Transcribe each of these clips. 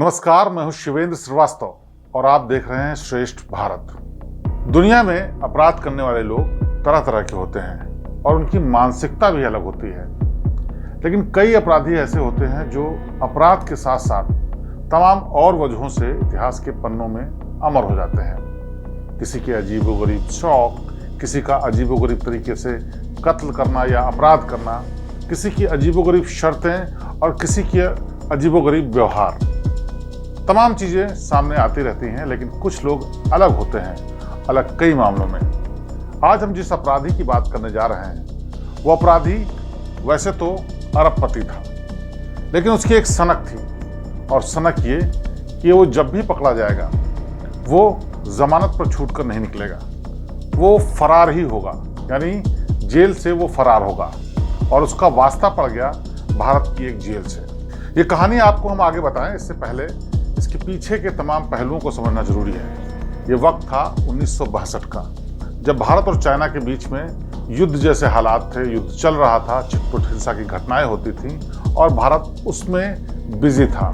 नमस्कार, मैं हूं शिवेंद्र श्रीवास्तव और आप देख रहे हैं श्रेष्ठ भारत। दुनिया में अपराध करने वाले लोग तरह तरह के होते हैं और उनकी मानसिकता भी अलग होती है। लेकिन कई अपराधी ऐसे होते हैं जो अपराध के साथ साथ तमाम और वजहों से इतिहास के पन्नों में अमर हो जाते हैं। किसी के अजीबोगरीब शौक, किसी का अजीबोगरीब तरीके से कत्ल करना या अपराध करना, किसी की अजीबोगरीब शर्तें और किसी की अजीबोगरीब व्यवहार, तमाम चीज़ें सामने आती रहती हैं। लेकिन कुछ लोग अलग होते हैं, अलग कई मामलों में। आज हम जिस अपराधी की बात करने जा रहे हैं वो अपराधी वैसे तो अरबपति था, लेकिन उसकी एक सनक थी, और सनक ये कि वो जब भी पकड़ा जाएगा वो जमानत पर छूट कर नहीं निकलेगा, वो फरार ही होगा, यानी जेल से वो फरार होगा। और उसका वास्ता पड़ गया भारत की एक जेल से। ये कहानी आपको हम आगे बताएं, इससे पहले इसके पीछे के तमाम पहलुओं को समझना जरूरी है। ये वक्त था 1962 का, जब भारत और चाइना के बीच में युद्ध जैसे हालात थे, युद्ध चल रहा था, छिटपुट हिंसा की घटनाएं होती थीं और भारत उसमें बिजी था।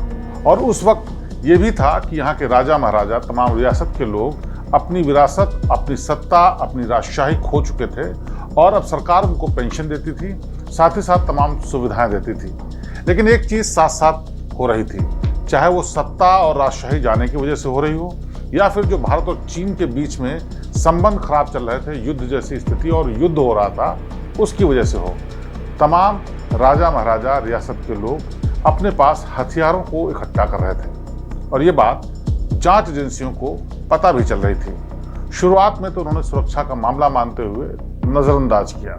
और उस वक्त ये भी था कि यहाँ के राजा महाराजा, तमाम रियासत के लोग अपनी विरासत, अपनी सत्ता, अपनी राजशाही खो चुके थे और अब सरकार उनको पेंशन देती थी, साथ ही साथ तमाम सुविधाएं देती थी। लेकिन एक चीज़ साथ साथ हो रही थी, चाहे वो सत्ता और राजशाही जाने की वजह से हो रही हो या फिर जो भारत और चीन के बीच में संबंध खराब चल रहे थे, युद्ध जैसी स्थिति और युद्ध हो रहा था, उसकी वजह से हो। तमाम राजा महाराजा, रियासत के लोग अपने पास हथियारों को इकट्ठा कर रहे थे और ये बात जांच एजेंसियों को पता भी चल रही थी। शुरुआत में तो उन्होंने सुरक्षा का मामला मानते हुए नज़रअंदाज किया,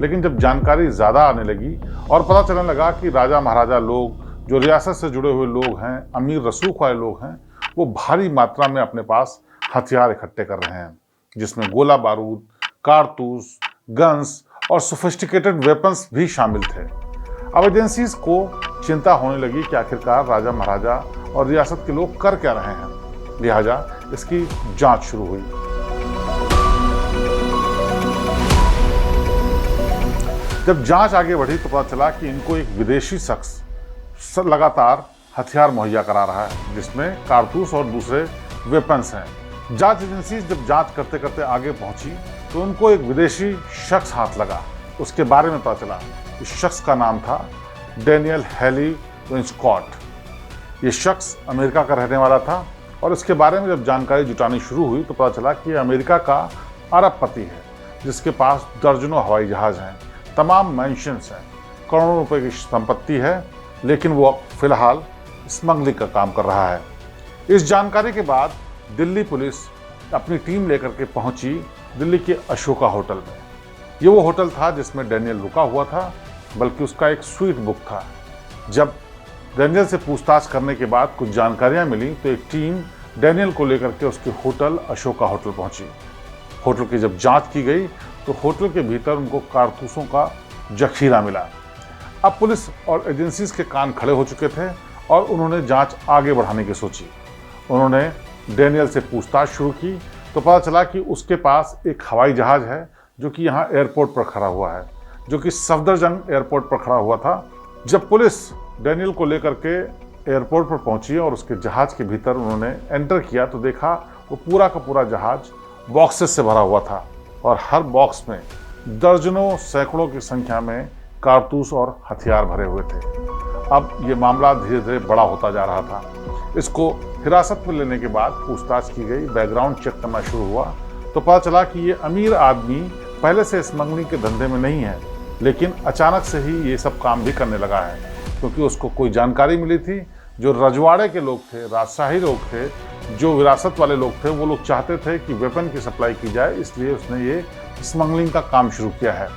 लेकिन जब जानकारी ज़्यादा आने लगी और पता चलने लगा कि राजा महाराजा लोग, जो रियासत से जुड़े हुए लोग हैं, अमीर रसूख वाले लोग हैं, वो भारी मात्रा में अपने पास हथियार इकट्ठे कर रहे हैं, जिसमें गोला बारूद, कारतूस, गन्स और सोफिस्टिकेटेड वेपन्स भी शामिल थे। अब एजेंसीज को चिंता होने लगी कि आखिरकार राजा महाराजा और रियासत के लोग कर क्या रहे हैं, लिहाजा इसकी जांच शुरू हुई। जब जांच आगे बढ़ी तो पता चला कि इनको एक विदेशी शख्स लगातार हथियार मुहैया करा रहा है, जिसमें कारतूस और दूसरे वेपन्स हैं। जांच एजेंसी जब जांच करते करते आगे पहुंची तो उनको एक विदेशी शख्स हाथ लगा। उसके बारे में पता चला। इस शख्स का नाम था डैनियल हैली विंसकॉट। ये शख्स अमेरिका का रहने वाला था और इसके बारे में जब जानकारी जुटानी शुरू हुई तो पता चला कि अमेरिका का अरबपति है, जिसके पास दर्जनों हवाई जहाज हैं, तमाम मैंशंस हैं, करोड़ों रुपए की संपत्ति है, लेकिन वो फिलहाल स्मगलिंग का काम कर रहा है। इस जानकारी के बाद दिल्ली पुलिस अपनी टीम लेकर के पहुंची दिल्ली के अशोका होटल में। ये वो होटल था जिसमें डैनियल रुका हुआ था, बल्कि उसका एक स्वीट बुक था। जब डैनियल से पूछताछ करने के बाद कुछ जानकारियां मिली तो एक टीम डैनियल को लेकर के उसके होटल अशोका होटल पहुंची। होटल की जब जांच की गई तो होटल के भीतर उनको कारतूसों का जखीरा मिला। अब पुलिस और एजेंसीज के कान खड़े हो चुके थे और उन्होंने जांच आगे बढ़ाने की सोची। उन्होंने डैनियल से पूछताछ शुरू की तो पता चला कि उसके पास एक हवाई जहाज़ है जो कि यहाँ एयरपोर्ट पर खड़ा हुआ है, जो कि सफदरजंग एयरपोर्ट पर खड़ा हुआ था। जब पुलिस डैनियल को लेकर के एयरपोर्ट पर पहुंची और उसके जहाज़ के भीतर उन्होंने एंटर किया तो देखा वो पूरा का पूरा जहाज़ बॉक्सेस से भरा हुआ था और हर बॉक्स में दर्जनों, सैकड़ों की संख्या में कारतूस और हथियार भरे हुए थे। अब ये मामला धीरे धीरे बड़ा होता जा रहा था। इसको हिरासत में लेने के बाद पूछताछ की गई, बैकग्राउंड चेक करना शुरू हुआ तो पता चला कि ये अमीर आदमी पहले से स्मगलिंग के धंधे में नहीं है, लेकिन अचानक से ही ये सब काम भी करने लगा है, क्योंकि उसको कोई जानकारी मिली थी। जो रजवाड़े के लोग थे, राजशाही लोग थे, जो विरासत वाले लोग थे, वो लोग चाहते थे कि वेपन की सप्लाई की जाए, इसलिए उसने ये स्मगलिंग का काम शुरू किया है।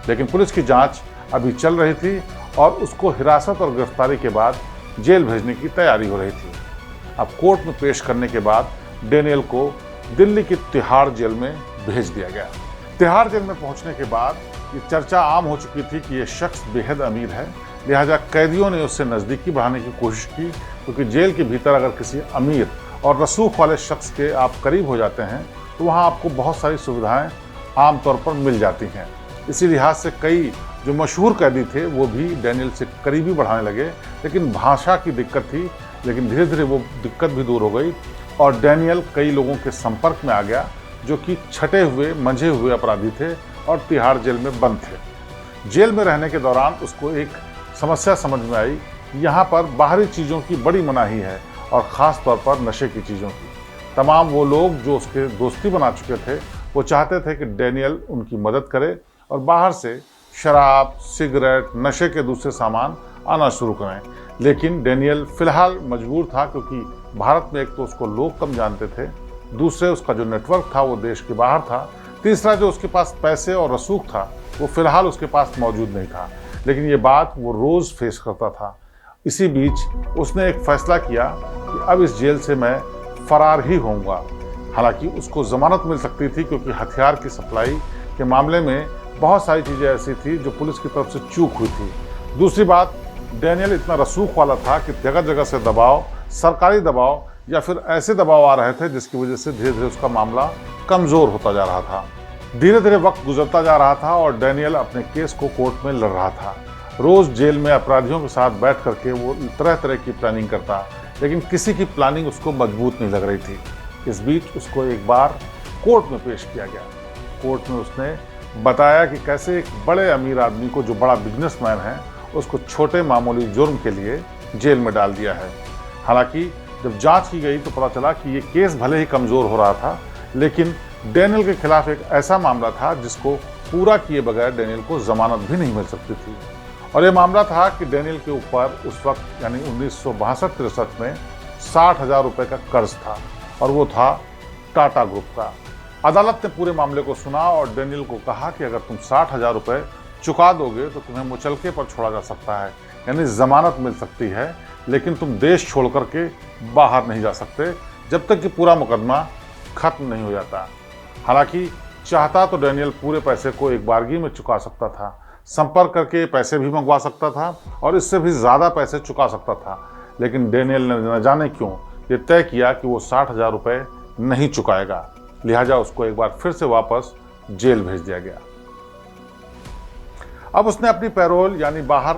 लेकिन पुलिस की जाँच अभी चल रही थी और उसको हिरासत और गिरफ्तारी के बाद जेल भेजने की तैयारी हो रही थी। अब कोर्ट में पेश करने के बाद डैनियल को दिल्ली की तिहाड़ जेल में भेज दिया गया। तिहाड़ जेल में पहुंचने के बाद ये चर्चा आम हो चुकी थी कि ये शख्स बेहद अमीर है, लिहाजा कैदियों ने उससे नज़दीकी बढ़ाने की कोशिश की, क्योंकि जेल के भीतर अगर किसी अमीर और रसूख वाले शख्स के आप करीब हो जाते हैं तो वहाँ आपको बहुत सारी सुविधाएँ आमतौर पर मिल जाती हैं। इसी लिहाज से कई जो मशहूर कैदी थे वो भी डैनियल से करीबी बढ़ाने लगे, लेकिन भाषा की दिक्कत थी, लेकिन धीरे धीरे वो दिक्कत भी दूर हो गई और डैनियल कई लोगों के संपर्क में आ गया जो कि छटे हुए मंझे हुए अपराधी थे और तिहाड़ जेल में बंद थे। जेल में रहने के दौरान उसको एक समस्या समझ में आई, यहाँ पर बाहरी चीज़ों की बड़ी मनाही है और ख़ास तौर पर नशे की चीज़ों की। तमाम वो लोग जो उसके दोस्ती बना चुके थे वो चाहते थे कि डैनियल उनकी मदद करे और बाहर से शराब, सिगरेट, नशे के दूसरे सामान आना शुरू करें। लेकिन डैनियल फ़िलहाल मजबूर था, क्योंकि भारत में एक तो उसको लोग कम जानते थे, दूसरे उसका जो नेटवर्क था वो देश के बाहर था, तीसरा जो उसके पास पैसे और रसूख था वो फ़िलहाल उसके पास मौजूद नहीं था। लेकिन ये बात वो रोज़ फेस करता था। इसी बीच उसने एक फ़ैसला किया कि अब इस जेल से मैं फ़रार ही होऊंगा। हालांकि उसको ज़मानत मिल सकती थी, क्योंकि हथियार की सप्लाई के मामले में बहुत सारी चीज़ें ऐसी थी जो पुलिस की तरफ से चूक हुई थी। दूसरी बात, डैनियल इतना रसूख वाला था कि जगह जगह से दबाव, सरकारी दबाव या फिर ऐसे दबाव आ रहे थे जिसकी वजह से धीरे धीरे उसका मामला कमज़ोर होता जा रहा था। धीरे धीरे वक्त गुजरता जा रहा था और डैनियल अपने केस को कोर्ट में लड़ रहा था। रोज़ जेल में अपराधियों के साथ बैठ करके वो तरह तरह की प्लानिंग करता, लेकिन किसी की प्लानिंग उसको मजबूत नहीं लग रही थी। इस बीच उसको एक बार कोर्ट में पेश किया गया। कोर्ट में उसने बताया कि कैसे एक बड़े अमीर आदमी को, जो बड़ा बिजनेसमैन है, उसको छोटे मामूली जुर्म के लिए जेल में डाल दिया है। हालांकि जब जांच की गई तो पता चला कि ये केस भले ही कमज़ोर हो रहा था, लेकिन डैनियल के खिलाफ एक ऐसा मामला था जिसको पूरा किए बगैर डैनियल को ज़मानत भी नहीं मिल सकती थी। और ये मामला था कि डैनियल के ऊपर उस वक्त यानी 1962-63 में 60,000 रुपये का कर्ज था और वो था टाटा ग्रुप का। अदालत ने पूरे मामले को सुना और डैनियल को कहा कि अगर तुम 60,000 रुपये चुका दोगे तो तुम्हें मुचलके पर छोड़ा जा सकता है, यानी ज़मानत मिल सकती है, लेकिन तुम देश छोड़ करके बाहर नहीं जा सकते जब तक कि पूरा मुकदमा खत्म नहीं हो जाता। हालांकि चाहता तो डैनियल पूरे पैसे को एक बारगी में चुका सकता था, संपर्क करके पैसे भी मंगवा सकता था और इससे भी ज़्यादा पैसे चुका सकता था, लेकिन डैनियल ने न जाने क्यों ये तय किया कि वो 60,000 रुपये नहीं चुकाएगा। लिहाजा उसको एक बार फिर से वापस जेल भेज दिया गया। अब उसने अपनी पैरोल यानी बाहर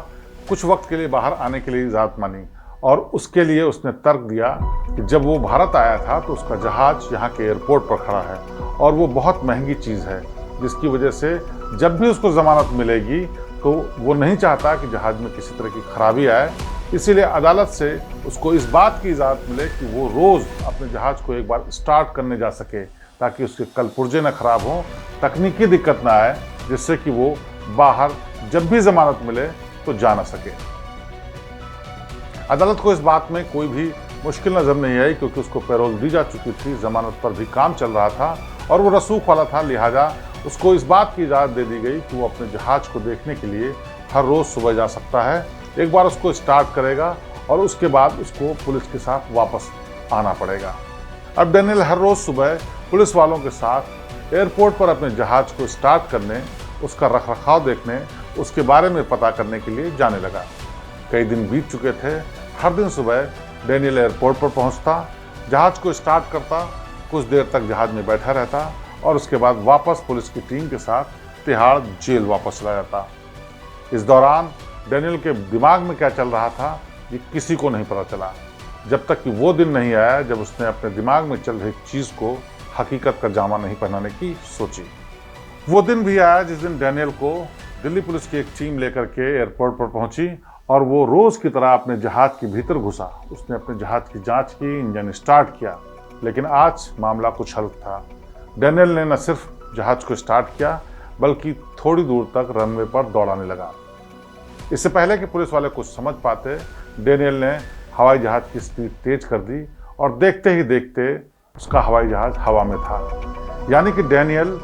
कुछ वक्त के लिए बाहर आने के लिए इजाज़त मांगी और उसके लिए उसने तर्क दिया कि जब वो भारत आया था तो उसका जहाज़ यहाँ के एयरपोर्ट पर खड़ा है और वो बहुत महंगी चीज़ है, जिसकी वजह से जब भी उसको ज़मानत मिलेगी तो वो नहीं चाहता कि जहाज़ में किसी तरह की खराबी आए। इसीलिए अदालत से उसको इस बात की इजाज़त मिले कि वो रोज़ अपने जहाज़ को एक बार स्टार्ट करने जा सके, ताकि उसके कल पुर्जे न खराब हों, तकनीकी दिक्कत ना आए, जिससे कि वो बाहर जब भी ज़मानत मिले तो जा ना सके। अदालत को इस बात में कोई भी मुश्किल नज़र नहीं आई, क्योंकि उसको पैरोल दी जा चुकी थी, ज़मानत पर भी काम चल रहा था और वो रसूख वाला था। लिहाजा उसको इस बात की इजाज़त दे दी गई कि वो अपने जहाज़ को देखने के लिए हर रोज़ सुबह जा सकता है। एक बार उसको स्टार्ट करेगा और उसके बाद उसको पुलिस के साथ वापस आना पड़ेगा। अब डैनियल हर रोज़ सुबह पुलिस वालों के साथ एयरपोर्ट पर अपने जहाज़ को स्टार्ट करने, उसका रखरखाव देखने, उसके बारे में पता करने के लिए जाने लगा। कई दिन बीत चुके थे। हर दिन सुबह डैनियल एयरपोर्ट पर पहुंचता, जहाज़ को स्टार्ट करता, कुछ देर तक जहाज़ में बैठा रहता और उसके बाद वापस पुलिस की टीम के साथ तिहाड़ जेल वापस चला जाता। इस दौरान डैनियल के दिमाग में क्या चल रहा था ये किसी को नहीं पता चला, जब तक कि वो दिन नहीं आया जब उसने अपने दिमाग में चल रही चीज़ को हकीकत का जामा नहीं पहनाने की सोची। वो दिन भी आया जिस दिन डैनियल को दिल्ली पुलिस की एक टीम लेकर के एयरपोर्ट पर पहुंची और वो रोज़ की तरह अपने जहाज़ के भीतर घुसा। उसने अपने जहाज़ की जांच की, इंजन स्टार्ट किया, लेकिन आज मामला कुछ हल्क था। डैनियल ने न सिर्फ जहाज़ को स्टार्ट किया बल्कि थोड़ी दूर तक रनवे पर दौड़ाने लगा। इससे पहले कि पुलिस वाले कुछ समझ पाते, डैनियल ने हवाई जहाज़ की स्पीड तेज कर दी और देखते ही देखते उसका हवाई जहाज़ हवा में था। यानी कि डैनियल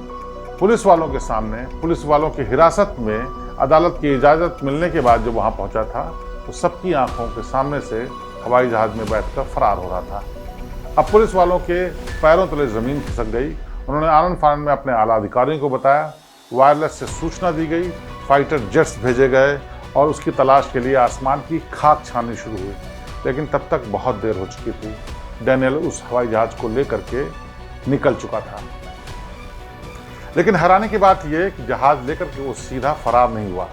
पुलिस वालों के सामने, पुलिस वालों की हिरासत में, अदालत की इजाज़त मिलने के बाद जब वहाँ पहुँचा था तो सबकी आंखों के सामने से हवाई जहाज़ में बैठकर फरार हो रहा था। अब पुलिस वालों के पैरों तले ज़मीन खिसक गई। उन्होंने आनन फानन में अपने आला अधिकारियों को बताया, वायरलेस से सूचना दी गई, फाइटर जेट्स भेजे गए और उसकी तलाश के लिए आसमान की खाक छाननी शुरू हुई। लेकिन तब तक बहुत देर हो चुकी थी। डैनियल उस हवाई जहाज़ को लेकर के निकल चुका था। लेकिन हैरानी की बात यह कि जहाज़ लेकर के वो सीधा फरार नहीं हुआ।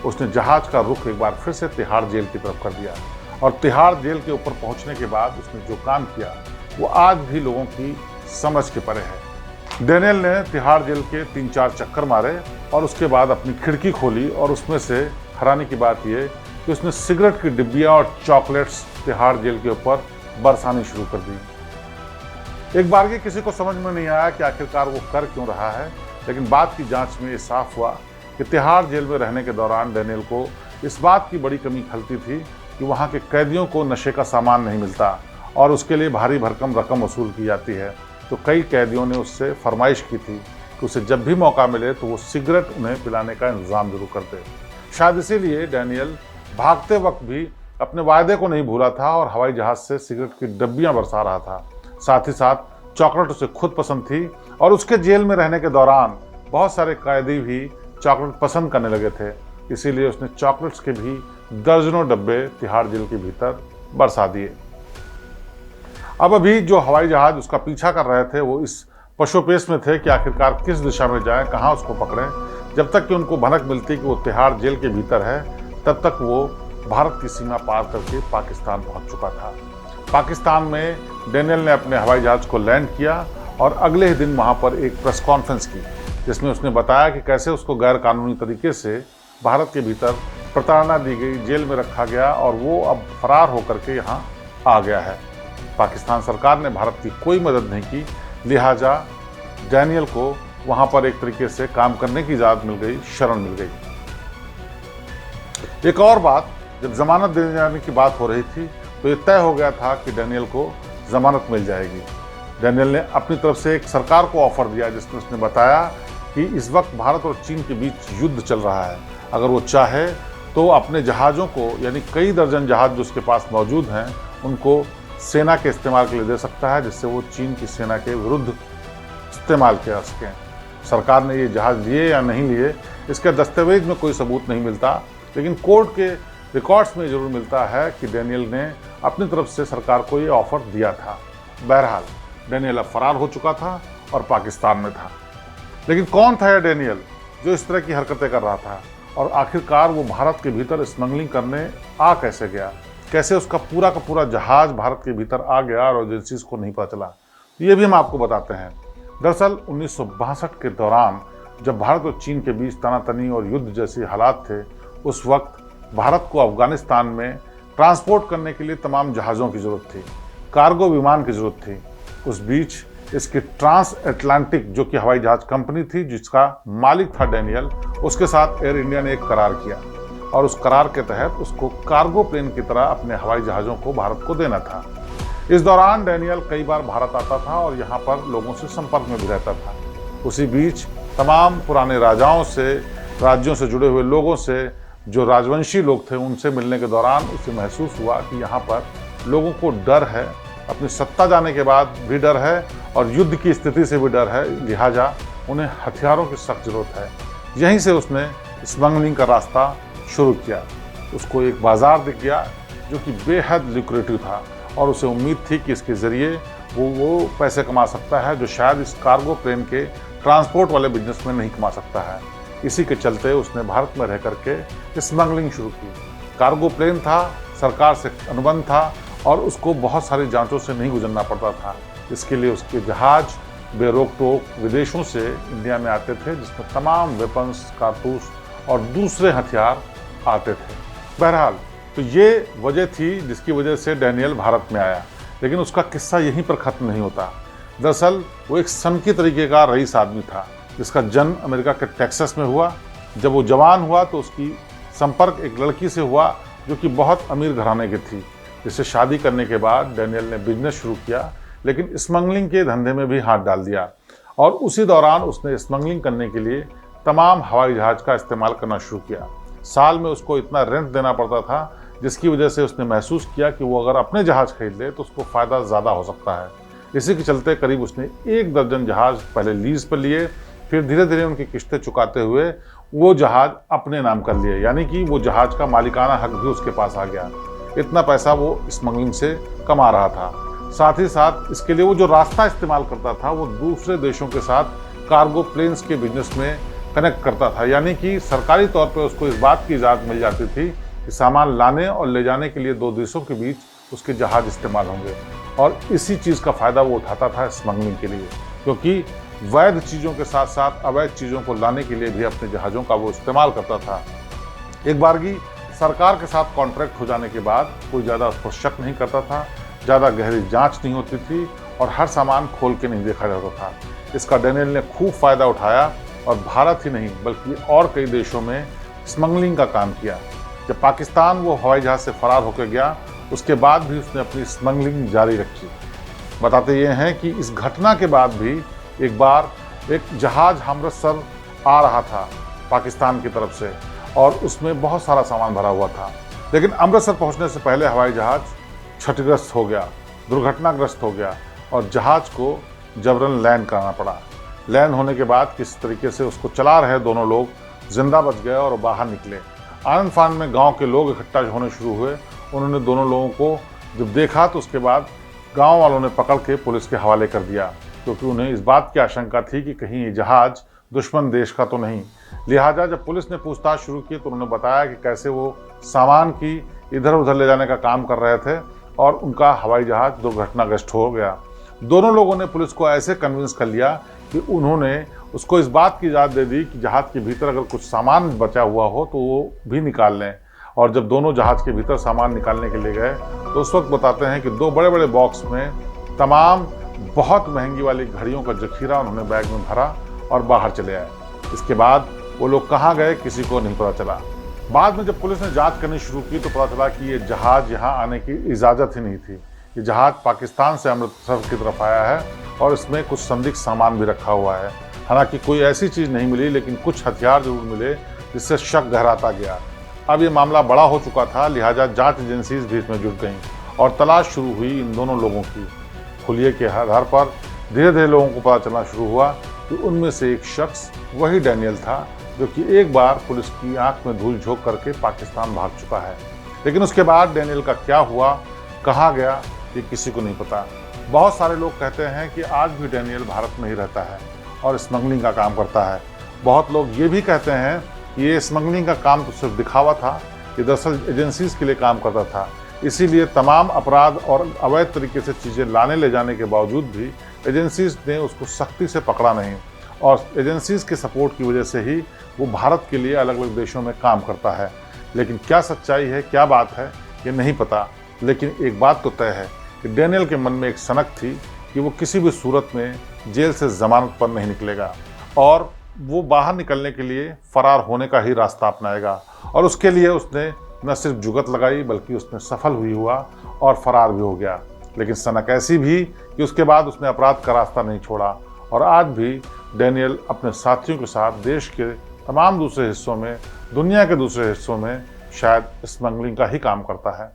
उसने जहाज़ का रुख एक बार फिर से तिहाड़ जेल की तरफ कर दिया और तिहाड़ जेल के ऊपर पहुंचने के बाद उसने जो काम किया वो आज भी लोगों की समझ के परे है। डेनियल ने तिहाड़ जेल के 3-4 चक्कर मारे और उसके बाद अपनी खिड़की खोली और उसमें से हैरानी की बात यह कि उसने सिगरेट की डिब्बियां और चॉकलेट्स तिहाड़ जेल के ऊपर बरसानी शुरू कर दी। एक बार किसी को समझ में नहीं आया कि आखिरकार वो कर क्यों रहा है, लेकिन बाद की जांच में ये साफ हुआ कि तिहाड़ जेल में रहने के दौरान डेनियल को इस बात की बड़ी कमी खलती थी कि वहाँ के कैदियों को नशे का सामान नहीं मिलता और उसके लिए भारी भरकम रकम वसूल की जाती है। तो कई कैदियों ने उससे फरमाइश की थी कि उसे जब भी मौका मिले तो वो सिगरेट उन्हें पिलाने का इंतजाम जरूर कर दे। शायद इसीलिए डेनियल भागते वक्त भी अपने वायदे को नहीं भूला था और हवाई जहाज से सिगरेट की डब्बियां बरसा रहा था। साथ ही साथ चॉकलेट उसे खुद पसंद थी और उसके जेल में रहने के दौरान बहुत सारे कैदी भी चॉकलेट पसंद करने लगे थे। इसीलिए उसने चॉकलेट्स के भी दर्जनों डब्बे तिहाड़ जेल के भीतर बरसा दिए। अब अभी जो हवाई जहाज उसका पीछा कर रहे थे वो इस पशुपेश में थे कि आखिरकार किस दिशा में जाएं, कहाँ उसको पकड़ें। जब तक कि उनको भनक मिलती कि वो तिहाड़ जेल के भीतर है, तब तक वो भारत की सीमा पार करके पाकिस्तान पहुंच चुका था। पाकिस्तान में डेनियल ने अपने हवाई जहाज को लैंड किया और अगले ही दिन वहां पर एक प्रेस कॉन्फ्रेंस की, जिसमें उसने बताया कि कैसे उसको गैर कानूनी तरीके से भारत के भीतर प्रताड़ना दी गई, जेल में रखा गया और वो अब फरार होकर के यहाँ आ गया है। पाकिस्तान सरकार ने भारत की कोई मदद नहीं की, लिहाजा डेनियल को वहाँ पर एक तरीके से काम करने की इजाज़त मिल गई, शरण मिल गई। एक और बात, जब जमानत देने जाने की बात हो रही थी तो ये तय हो गया था कि डेनियल को जमानत मिल जाएगी। डेनियल ने अपनी तरफ से एक सरकार को ऑफर दिया जिसमें उसने बताया कि इस वक्त भारत और चीन के बीच युद्ध चल रहा है, अगर वो चाहे तो अपने जहाज़ों को, यानी कई दर्जन जहाज़ जो उसके पास मौजूद हैं, उनको सेना के इस्तेमाल के लिए दे सकता है, जिससे वो चीन की सेना के विरुद्ध इस्तेमाल कर सकें। सरकार ने ये जहाज़ लिए या नहीं लिए इसके दस्तावेज में कोई सबूत नहीं मिलता, लेकिन कोर्ट के रिकॉर्ड्स में जरूर मिलता है कि डेनियल ने अपनी तरफ से सरकार को ये ऑफर दिया था। बहरहाल डेनियल अब फरार हो चुका था और पाकिस्तान में था। लेकिन कौन था यह डेनियल जो इस तरह की हरकतें कर रहा था, और आखिरकार वो भारत के भीतर स्मगलिंग करने आ कैसे गया, कैसे उसका पूरा का पूरा जहाज भारत के भीतर आ गया और एजेंसीज को नहीं पता चला, ये भी हम आपको बताते हैं। दरअसल 1962 के दौरान जब भारत और चीन के बीच तनातनी और युद्ध जैसी हालात थे, उस वक्त भारत को अफगानिस्तान में ट्रांसपोर्ट करने के लिए तमाम जहाज़ों की ज़रूरत थी, कार्गो विमान की ज़रूरत थी। उस बीच इसकी ट्रांस अटलांटिक जो कि हवाई जहाज़ कंपनी थी जिसका मालिक था डेनियल, उसके साथ एयर इंडिया ने एक करार किया और उस करार के तहत उसको कार्गो प्लेन की तरह अपने हवाई जहाज़ों को भारत को देना था। इस दौरान डेनियल कई बार भारत आता था और यहाँ पर लोगों से संपर्क में भी रहता था। उसी बीच तमाम पुराने राजाओं से, राज्यों से जुड़े हुए लोगों से, जो राजवंशी लोग थे, उनसे मिलने के दौरान उसे महसूस हुआ कि यहाँ पर लोगों को डर है, अपनी सत्ता जाने के बाद भी डर है और युद्ध की स्थिति से भी डर है, लिहाजा उन्हें हथियारों की सख्त जरूरत है। यहीं से उसने स्मगलिंग का रास्ता शुरू किया। उसको एक बाज़ार दिख गया जो कि बेहद लुक्रेटिव था और उसे उम्मीद थी कि इसके ज़रिए वो पैसे कमा सकता है जो शायद इस कार्गो प्लेन के ट्रांसपोर्ट वाले बिजनेस में नहीं कमा सकता है। इसी के चलते उसने भारत में रह करके स्मगलिंग शुरू की। कार्गो प्लेन था, सरकार से अनुबंध था और उसको बहुत सारी जांचों से नहीं गुजरना पड़ता था। इसके लिए उसके जहाज बेरोक टोक विदेशों से इंडिया में आते थे, जिसमें तमाम वेपन्स, कारतूस और दूसरे हथियार आते थे। बहरहाल तो ये वजह थी जिसकी वजह से डेनियल भारत में आया, लेकिन उसका किस्सा यहीं पर ख़त्म नहीं होता। दरअसल वो एक सनकी तरीके का रईस आदमी था जिसका जन्म अमेरिका के टेक्सास में हुआ। जब वो जवान हुआ तो उसकी संपर्क एक लड़की से हुआ जो कि बहुत अमीर घराने की थी, जिससे शादी करने के बाद डेनियल ने बिजनेस शुरू किया, लेकिन स्मगलिंग के धंधे में भी हाथ डाल दिया। और उसी दौरान उसने स्मगलिंग करने के लिए तमाम हवाई जहाज़ का इस्तेमाल करना शुरू किया। साल में उसको इतना रेंट देना पड़ता था जिसकी वजह से उसने महसूस किया कि वो अगर अपने जहाज़ खरीद ले तो उसको फ़ायदा ज़्यादा हो सकता है। इसी के चलते करीब उसने 1 दर्जन जहाज़ पहले लीज़ पर लिए, फिर धीरे धीरे उनकी किस्तें चुकाते हुए वो जहाज़ अपने नाम कर लिए, यानी कि वो जहाज़ का मालिकाना हक भी उसके पास आ गया। इतना पैसा वो स्मगलिंग से कमा रहा था। साथ ही साथ इसके लिए वो जो रास्ता इस्तेमाल करता था वो दूसरे देशों के साथ कार्गो प्लेन्स के बिजनेस में कनेक्ट करता था, यानी कि सरकारी तौर पे उसको इस बात की इजाज़त मिल जाती थी कि सामान लाने और ले जाने के लिए दो देशों के बीच उसके जहाज इस्तेमाल होंगे, और इसी चीज़ का फ़ायदा वो उठाता था स्मगलिंग के लिए, क्योंकि वैध चीज़ों के साथ साथ अवैध चीज़ों को लाने के लिए भी अपने जहाज़ों का वो इस्तेमाल करता था। एक बारगी सरकार के साथ कॉन्ट्रैक्ट हो जाने के बाद कोई ज़्यादा उस पर शक नहीं करता था, ज़्यादा गहरी जांच नहीं होती थी और हर सामान खोल के नहीं देखा जाता था। इसका डेनियल ने खूब फ़ायदा उठाया और भारत ही नहीं बल्कि और कई देशों में स्मगलिंग का काम किया। जब पाकिस्तान वो हवाई जहाज़ से फरार होकर गया, उसके बाद भी उसने अपनी स्मगलिंग जारी रखी। बताते ये हैं कि इस घटना के बाद भी एक बार एक जहाज़ अमृतसर आ रहा था पाकिस्तान की तरफ से, और उसमें बहुत सारा सामान भरा हुआ था, लेकिन अमृतसर पहुंचने से पहले हवाई जहाज़ क्षतिग्रस्त हो गया, दुर्घटनाग्रस्त हो गया और जहाज़ को जबरन लैंड कराना पड़ा। लैंड होने के बाद किस तरीके से उसको चला रहे दोनों लोग जिंदा बच गए और बाहर निकले। आनंद फानन में गांव के लोग इकट्ठा होने शुरू हुए। उन्होंने दोनों लोगों को जब देखा तो उसके बाद गांव वालों ने पकड़ के पुलिस के हवाले कर दिया, क्योंकि उन्हें इस बात की आशंका थी कि कहीं ये जहाज़ दुश्मन देश का तो नहीं। लिहाजा जब पुलिस ने पूछताछ शुरू की तो उन्होंने बताया कि कैसे वो सामान की इधर उधर ले जाने का काम कर रहे थे और उनका हवाई जहाज़ दुर्घटनाग्रस्त हो गया। दोनों लोगों ने पुलिस को ऐसे कन्विंस कर लिया कि उन्होंने उसको इस बात की इजाज़त दे दी कि जहाज़ के भीतर अगर कुछ सामान बचा हुआ हो तो वो भी निकाल लें। और जब दोनों जहाज़ के भीतर सामान निकालने के लिए गए तो उस वक्त बताते हैं कि दो बड़े बड़े बॉक्स में तमाम बहुत महंगी वाली घड़ियों का जखीरा उन्होंने बैग में भरा और बाहर चले आए। इसके बाद वो लोग कहाँ गए किसी को नहीं पता चला। बाद में जब पुलिस ने जांच करनी शुरू की तो पता चला कि ये जहाज़ यहाँ आने की इजाज़त ही नहीं थी। ये जहाज़ पाकिस्तान से अमृतसर की तरफ आया है और इसमें कुछ संदिग्ध सामान भी रखा हुआ है। हालांकि कोई ऐसी चीज़ नहीं मिली, लेकिन कुछ हथियार जरूर मिले जिससे शक गहराता गया। अब ये मामला बड़ा हो चुका था, लिहाजा जांच एजेंसीज भी इसमें जुट गईं और तलाश शुरू हुई इन दोनों लोगों की। खुलिये के आधार पर धीरे धीरे लोगों को पता चलना शुरू हुआ कि उनमें से एक शख्स वही डेनियल था जो कि एक बार पुलिस की आंख में धूल झोंक करके पाकिस्तान भाग चुका है। लेकिन उसके बाद डेनियल का क्या हुआ, कहाँ गया, ये किसी को नहीं पता। बहुत सारे लोग कहते हैं कि आज भी डेनियल भारत में ही रहता है और स्मगलिंग का काम करता है। बहुत लोग ये भी कहते हैं कि ये स्मगलिंग का काम तो सिर्फ दिखावा था, ये दरअसल एजेंसीज के लिए काम करता था। इसीलिए तमाम अपराध और अवैध तरीके से चीज़ें लाने ले जाने के बावजूद भी एजेंसीज ने उसको सख्ती से पकड़ा नहीं, और एजेंसीज के सपोर्ट की वजह से ही वो भारत के लिए अलग अलग देशों में काम करता है। लेकिन क्या सच्चाई है, क्या बात है, ये नहीं पता। लेकिन एक बात तो तय है कि डेनियल के मन में एक सनक थी कि वो किसी भी सूरत में जेल से ज़मानत पर नहीं निकलेगा और वो बाहर निकलने के लिए फ़रार होने का ही रास्ता अपनाएगा। और उसके लिए उसने न सिर्फ जुगत लगाई बल्कि उसने सफल भी हुआ और फ़रार भी हो गया। लेकिन सनक ऐसी भी कि उसके बाद उसने अपराध का रास्ता नहीं छोड़ा और आज भी डेनियल अपने साथियों के साथ देश के तमाम दूसरे हिस्सों में, दुनिया के दूसरे हिस्सों में शायद स्मगलिंग का ही काम करता है।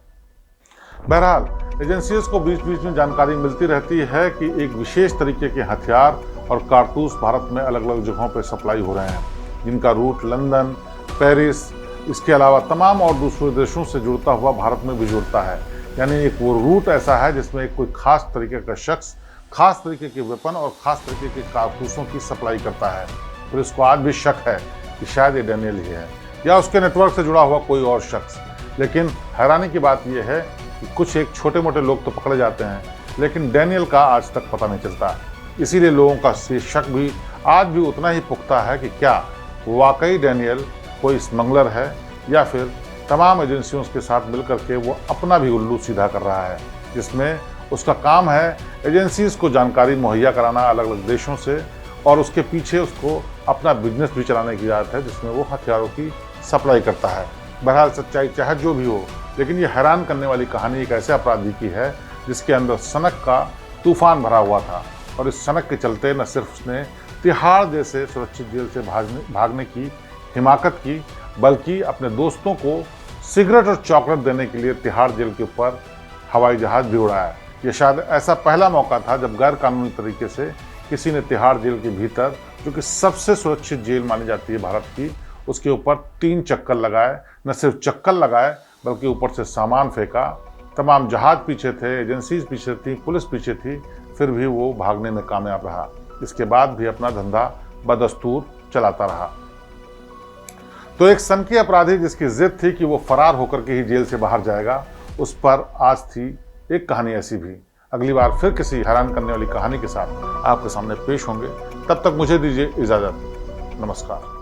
बहरहाल एजेंसीज को बीच बीच में जानकारी मिलती रहती है कि एक विशेष तरीके के हथियार और कारतूस भारत में अलग अलग जगहों पर सप्लाई हो रहे हैं, जिनका रूट लंदन, पेरिस, इसके अलावा तमाम और दूसरे देशों से जुड़ता हुआ भारत में भी जुड़ता है। यानी एक वो रूट ऐसा है जिसमें एक कोई खास तरीके का शख्स खास तरीके के वेपन और ख़ास तरीके के कारतूसों की सप्लाई करता है। फिर इसको आज भी शक है कि शायद ये डेनियल ही है या उसके नेटवर्क से जुड़ा हुआ कोई और शख्स। लेकिन हैरानी की बात यह है कि कुछ एक छोटे मोटे लोग तो पकड़े जाते हैं, लेकिन डेनियल का आज तक पता नहीं चलता। इसीलिए लोगों का शक भी आज भी उतना ही पुख्ता है कि क्या वाकई डेनियल कोई स्मगलर है या फिर तमाम एजेंसियों के साथ मिलकर के वो अपना भी उल्लू सीधा कर रहा है, जिसमें उसका काम है एजेंसीज को जानकारी मुहैया कराना अलग अलग देशों से, और उसके पीछे उसको अपना बिजनेस भी चलाने की आदत है जिसमें वो हथियारों की सप्लाई करता है। बहरहाल सच्चाई चाहे जो भी हो, लेकिन ये हैरान करने वाली कहानी एक ऐसे अपराधी की है जिसके अंदर सनक का तूफान भरा हुआ था, और इस सनक के चलते न सिर्फ उसने तिहाड़ जैसे सुरक्षित जेल से भागने की हिमाकत की, बल्कि अपने दोस्तों को सिगरेट और चॉकलेट देने के लिए तिहाड़ जेल के ऊपर हवाई जहाज़ भी उड़ाया। ये शायद ऐसा पहला मौका था जब गैर कानूनी तरीके से किसी ने तिहाड़ जेल के भीतर, जो कि सबसे सुरक्षित जेल मानी जाती है भारत की, उसके ऊपर 3 चक्कर लगाए। न सिर्फ चक्कर लगाए बल्कि ऊपर से सामान फेंका। तमाम जहाज़ पीछे थे, एजेंसीज पीछे थी, पुलिस पीछे थी, फिर भी वो भागने में कामयाब रहा। इसके बाद भी अपना धंधा बदस्तूर चलाता रहा। तो एक सनकी अपराधी जिसकी जिद थी कि वो फरार होकर के ही जेल से बाहर जाएगा, उस पर आज थी एक कहानी ऐसी भी। अगली बार फिर किसी हैरान करने वाली कहानी के साथ आपके सामने पेश होंगे। तब तक मुझे दीजिए इजाजत। नमस्कार।